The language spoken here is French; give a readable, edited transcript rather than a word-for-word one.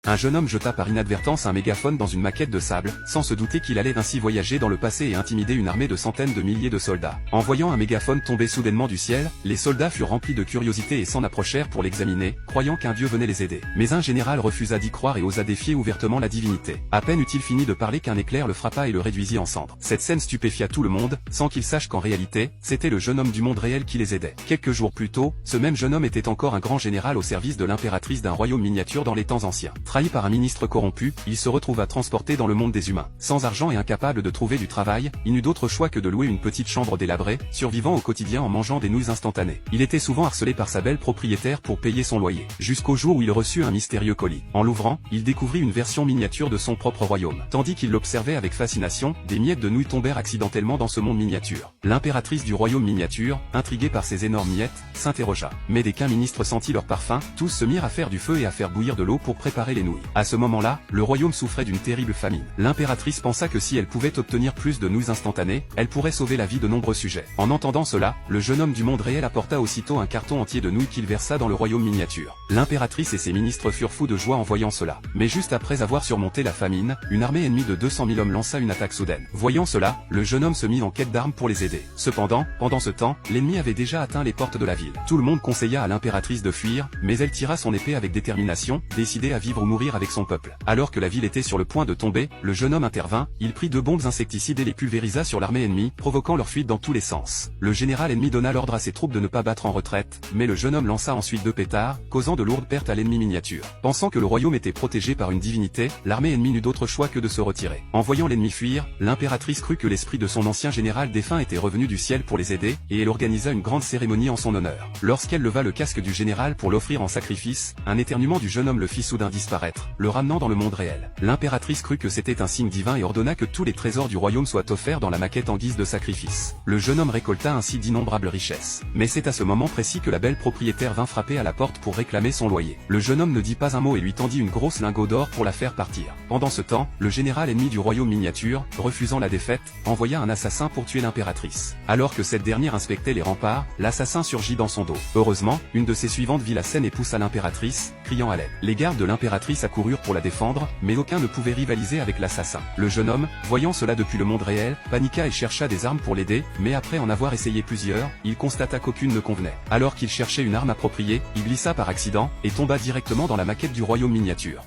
Un jeune homme jeta par inadvertance un mégaphone dans une maquette de sable, sans se douter qu'il allait ainsi voyager dans le passé et intimider une armée de centaines de milliers de soldats. En voyant un mégaphone tomber soudainement du ciel, les soldats furent remplis de curiosité et s'en approchèrent pour l'examiner, croyant qu'un dieu venait les aider. Mais un général refusa d'y croire et osa défier ouvertement la divinité. À peine eut-il fini de parler qu'un éclair le frappa et le réduisit en cendres. Cette scène stupéfia tout le monde, sans qu'il sache qu'en réalité, c'était le jeune homme du monde réel qui les aidait. Quelques jours plus tôt, ce même jeune homme était encore un grand général au service de l'impératrice d'un royaume miniature dans les temps anciens. Trahi par un ministre corrompu, il se retrouva transporté dans le monde des humains. Sans argent et incapable de trouver du travail, il n'eut d'autre choix que de louer une petite chambre délabrée, survivant au quotidien en mangeant des nouilles instantanées. Il était souvent harcelé par sa belle propriétaire pour payer son loyer. Jusqu'au jour où il reçut un mystérieux colis. En l'ouvrant, il découvrit une version miniature de son propre royaume. Tandis qu'il l'observait avec fascination, des miettes de nouilles tombèrent accidentellement dans ce monde miniature. L'impératrice du royaume miniature, intriguée par ces énormes miettes, s'interrogea. Mais dès qu'un ministre sentit leur parfum, tous se mirent à faire du feu et à faire bouillir de l'eau pour préparer les nouilles. À ce moment-là, le royaume souffrait d'une terrible famine. L'impératrice pensa que si elle pouvait obtenir plus de nouilles instantanées, elle pourrait sauver la vie de nombreux sujets. En entendant cela, le jeune homme du monde réel apporta aussitôt un carton entier de nouilles qu'il versa dans le royaume miniature. L'impératrice et ses ministres furent fous de joie en voyant cela. Mais juste après avoir surmonté la famine, une armée ennemie de 200 000 hommes lança une attaque soudaine. Voyant cela, le jeune homme se mit en quête d'armes pour les aider. Cependant, pendant ce temps, l'ennemi avait déjà atteint les portes de la ville. Tout le monde conseilla à l'impératrice de fuir, mais elle tira son épée avec détermination, décidée à vivre ou mourir avec son peuple. Alors que la ville était sur le point de tomber, le jeune homme intervint, il prit 2 bombes insecticides et les pulvérisa sur l'armée ennemie, provoquant leur fuite dans tous les sens. Le général ennemi donna l'ordre à ses troupes de ne pas battre en retraite, mais le jeune homme lança ensuite 2 pétards, causant de lourdes pertes à l'ennemi miniature. Pensant que le royaume était protégé par une divinité, l'armée ennemie n'eut d'autre choix que de se retirer. En voyant l'ennemi fuir, l'impératrice crut que l'esprit de son ancien général défunt était revenu du ciel pour les aider, et elle organisa une grande cérémonie en son honneur. Lorsqu'elle leva le casque du général pour l'offrir en sacrifice, un éternuement du jeune homme le fit soudain disparaître, le ramenant dans le monde réel. L'impératrice crut que c'était un signe divin et ordonna que tous les trésors du royaume soient offerts dans la maquette en guise de sacrifice. Le jeune homme récolta ainsi d'innombrables richesses. Mais c'est à ce moment précis que la belle propriétaire vint frapper à la porte pour réclamer son loyer. Le jeune homme ne dit pas un mot et lui tendit une grosse lingot d'or pour la faire partir. Pendant ce temps, le général ennemi du royaume miniature, refusant la défaite, envoya un assassin pour tuer l'impératrice. Alors que cette dernière inspectait les remparts, l'assassin surgit dans son dos. Heureusement, une de ses suivantes vit la scène et poussa l'impératrice, criant à l'aide. Les gardes de l'impératrice accoururent pour la défendre, mais aucun ne pouvait rivaliser avec l'assassin. Le jeune homme, voyant cela depuis le monde réel, paniqua et chercha des armes pour l'aider, mais après en avoir essayé plusieurs, il constata qu'aucune ne convenait. Alors qu'il cherchait une arme appropriée, il glissa par accident, et tomba directement dans la maquette du royaume miniature.